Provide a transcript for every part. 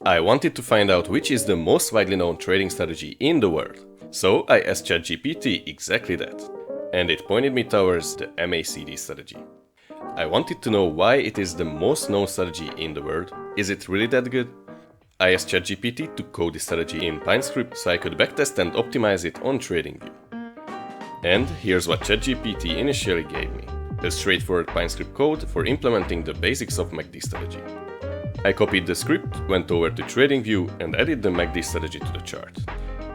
I wanted to find out which is the most widely known trading strategy in the world. So I asked ChatGPT exactly that. And it pointed me towards the MACD strategy. I wanted to know why it is the most known strategy in the world. Is it really that good? I asked ChatGPT to code this strategy in pinescript so I could backtest and optimize it on TradingView. And here's what ChatGPT initially gave me: a straightforward pinescript code for implementing the basics of MACD strategy. I copied the script, went over to TradingView and added the MACD strategy to the chart.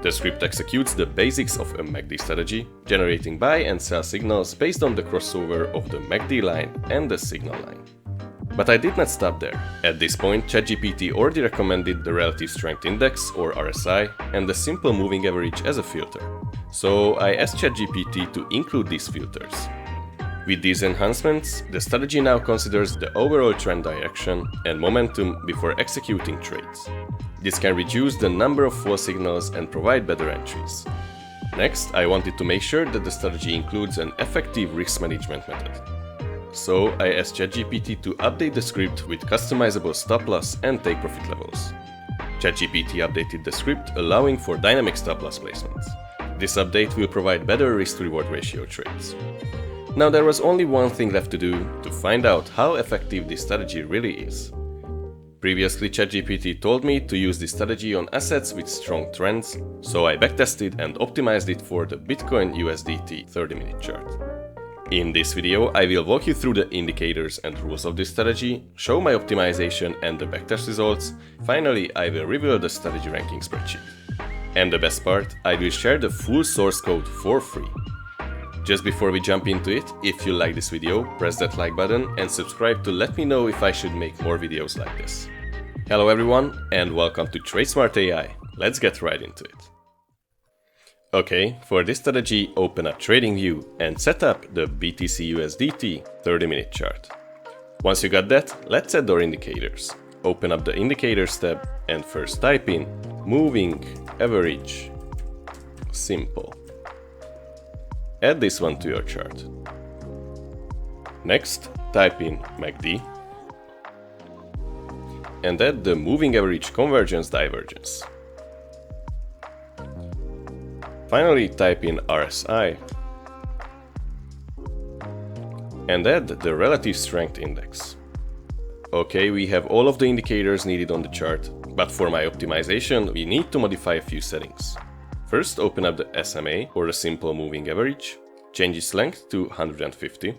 The script executes the basics of a MACD strategy, generating buy and sell signals based on the crossover of the MACD line and the signal line. But I did not stop there. At this point, ChatGPT already recommended the Relative Strength Index, or RSI, and the Simple Moving Average as a filter. So I asked ChatGPT to include these filters. With these enhancements, the strategy now considers the overall trend direction and momentum before executing trades. This can reduce the number of false signals and provide better entries. Next, I wanted to make sure that the strategy includes an effective risk management method. So I asked ChatGPT to update the script with customizable stop loss and take profit levels. ChatGPT updated the script, allowing for dynamic stop loss placements. This update will provide better risk-to-reward ratio trades. Now there was only one thing left to do to find out how effective this strategy really is. Previously, ChatGPT told me to use this strategy on assets with strong trends, so I backtested and optimized it for the Bitcoin USDT 30-minute chart. In this video, I will walk you through the indicators and rules of this strategy, show my optimization and the backtest results. Finally, I will reveal the strategy ranking spreadsheet. And the best part, I will share the full source code for free. Just before we jump into it, if you like this video, press that like button and subscribe to let me know if I should make more videos like this. Hello everyone and welcome to TradeSmart AI. Let's get right into it. Okay, for this strategy, open up TradingView and set up the BTC USDT 30-minute chart. Once you got that, let's add our indicators. Open up the Indicators tab and first type in Moving Average Simple. Add this one to your chart. Next, type in MACD and add the Moving Average Convergence Divergence. Finally, type in RSI and add the Relative Strength Index. Okay, we have all of the indicators needed on the chart, but for my optimization, we need to modify a few settings. First, open up the SMA, or the Simple Moving Average, change its length to 150.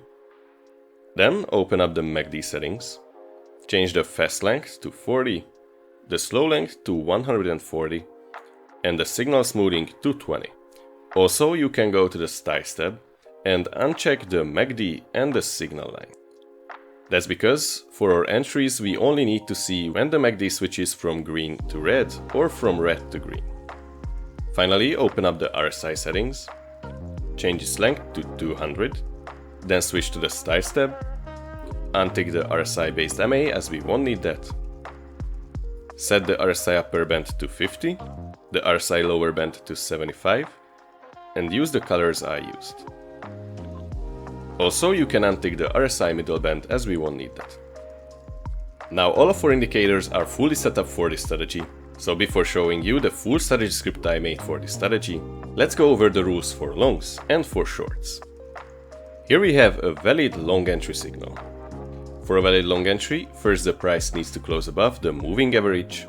Then open up the MACD settings, change the fast length to 40, the slow length to 140, and the signal smoothing to 20. Also, you can go to the Styles tab and uncheck the MACD and the signal line. That's because for our entries we only need to see when the MACD switches from green to red or from red to green. Finally, open up the RSI settings, change its length to 200, then switch to the Styles tab, untick the RSI based MA as we won't need that. Set the RSI upper band to 50, the RSI lower band to 75, and use the colors I used. Also, you can untick the RSI middle band as we won't need that. Now all of our indicators are fully set up for this strategy, so before showing you the full strategy script I made for this strategy, let's go over the rules for longs and for shorts. Here we have a valid long entry signal. For a valid long entry, first the price needs to close above the moving average.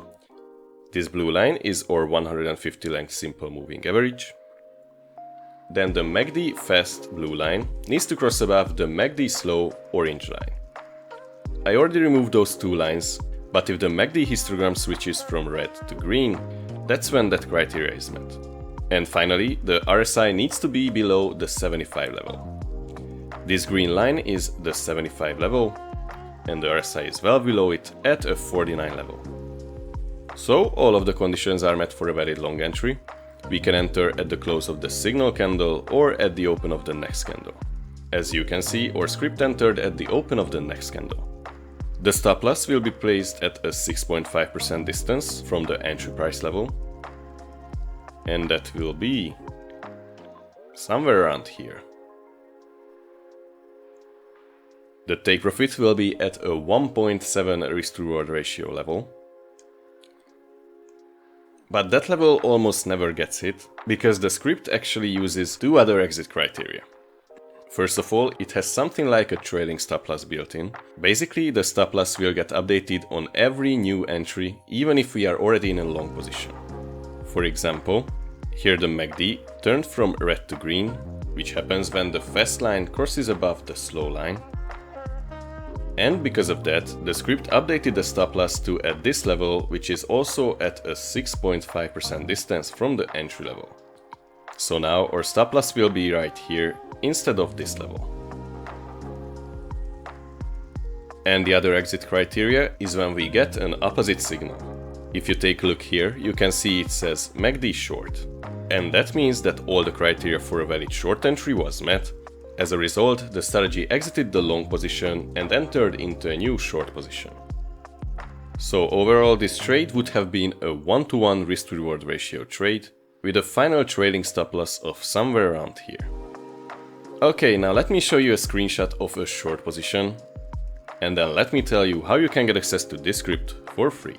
This blue line is our 150 length simple moving average. Then the MACD fast blue line needs to cross above the MACD slow orange line. I already removed those two lines, but if the MACD histogram switches from red to green, that's when that criteria is met. And finally, the RSI needs to be below the 75 level. This green line is the 75 level, and the RSI is well below it at a 49 level. So all of the conditions are met for a valid long entry. We can enter at the close of the signal candle or at the open of the next candle. As you can see, our script entered at the open of the next candle. The stop loss will be placed at a 6.5% distance from the entry price level, and that will be somewhere around here. The take profit will be at a 1.7 risk-to-reward ratio level. But that level almost never gets hit, because the script actually uses two other exit criteria. First of all, it has something like a trailing stop loss built in. Basically, the stop loss will get updated on every new entry, even if we are already in a long position. For example, here the MACD turned from red to green, which happens when the fast line crosses above the slow line. And because of that, the script updated the stop loss to at this level, which is also at a 6.5% distance from the entry level. So now our stop loss will be right here instead of this level. And the other exit criteria is when we get an opposite signal. If you take a look here, you can see it says MACD short. And that means that all the criteria for a valid short entry was met. As a result, the strategy exited the long position and entered into a new short position. So overall, this trade would have been a 1-to-1 risk-to-reward ratio trade, with a final trailing stop loss of somewhere around here. Okay, now let me show you a screenshot of a short position, and then let me tell you how you can get access to this script for free.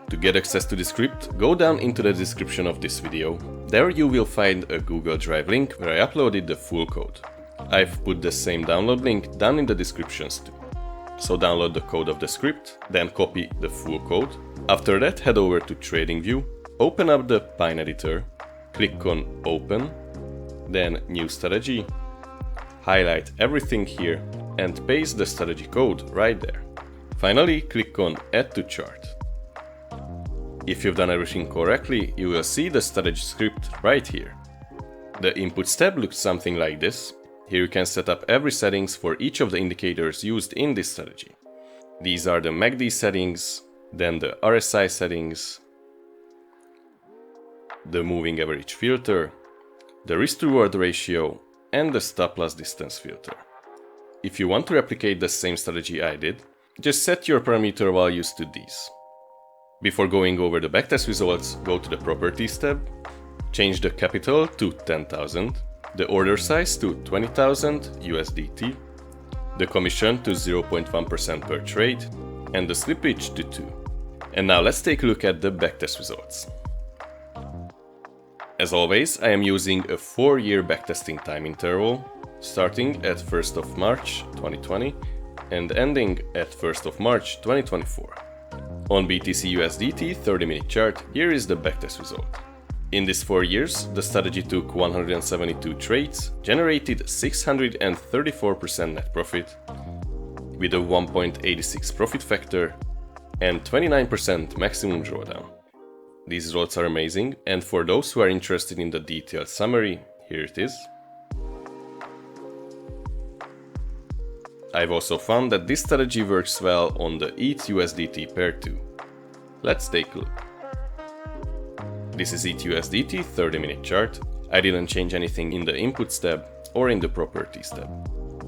To get access to this script, go down into the description of this video. There you will find a Google Drive link where I uploaded the full code. I've put the same download link down in the descriptions too. So download the code of the script, then copy the full code. After that, head over to TradingView, open up the Pine editor, click on Open, then New Strategy, highlight everything here, and paste the strategy code right there. Finally, click on Add to Chart. If you've done everything correctly, you will see the strategy script right here. The Inputs tab looks something like this. Here you can set up every settings for each of the indicators used in this strategy. These are the MACD settings, then the RSI settings, the moving average filter, the risk-to-reward ratio, and the stop loss distance filter. If you want to replicate the same strategy I did, just set your parameter values to these. Before going over the backtest results, go to the Properties tab, change the capital to 10,000, the order size to 20,000 USDT, the commission to 0.1% per trade, and the slippage to 2. And now let's take a look at the backtest results. As always, I am using a 4-year backtesting time interval, starting at 1st of March 2020 and ending at 1st of March 2024. On BTC USDT 30-minute chart, here is the backtest result. In these 4 years, the strategy took 172 trades, generated 634% net profit, with a 1.86 profit factor and 29% maximum drawdown. These results are amazing, and for those who are interested in the detailed summary, here it is. I've also found that this strategy works well on the ETH-USDT pair too. Let's take a look. This is ETH-USDT 30-minute chart. I didn't change anything in the Inputs tab or in the Properties tab.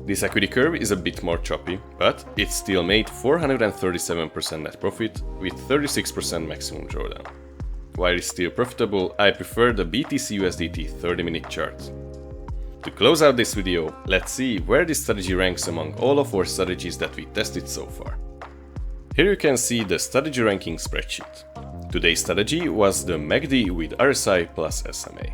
This equity curve is a bit more choppy, but it still made 437% net profit with 36% maximum drawdown. While it's still profitable, I prefer the BTC-USDT 30-minute chart. To close out this video, let's see where this strategy ranks among all of our strategies that we tested so far. Here you can see the Strategy Ranking Spreadsheet. Today's strategy was the MACD with RSI plus SMA.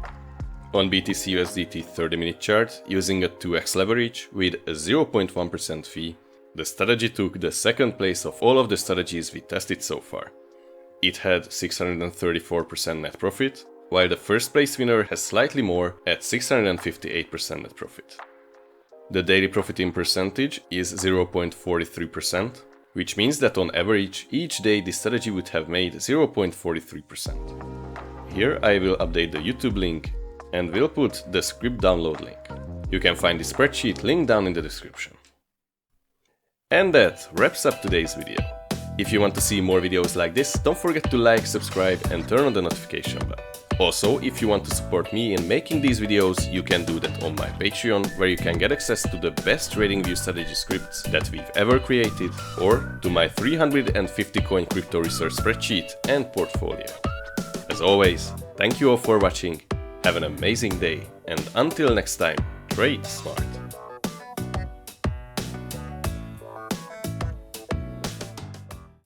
On BTC-USDT 30-minute chart, using a 2x leverage with a 0.1% fee, the strategy took the second place of all of the strategies we tested so far. It had 634% net profit, while the first place winner has slightly more at 658% net profit. The daily profit in percentage is 0.43%, which means that on average, each day this strategy would have made 0.43%. Here I will update the YouTube link and will put the script download link. You can find the spreadsheet link down in the description. And that wraps up today's video. If you want to see more videos like this, don't forget to like, subscribe and turn on the notification bell. Also, if you want to support me in making these videos, you can do that on my Patreon, where you can get access to the best TradingView strategy scripts that we've ever created, or to my 350 coin crypto research spreadsheet and portfolio. As always, thank you all for watching, have an amazing day, and until next time, trade smart.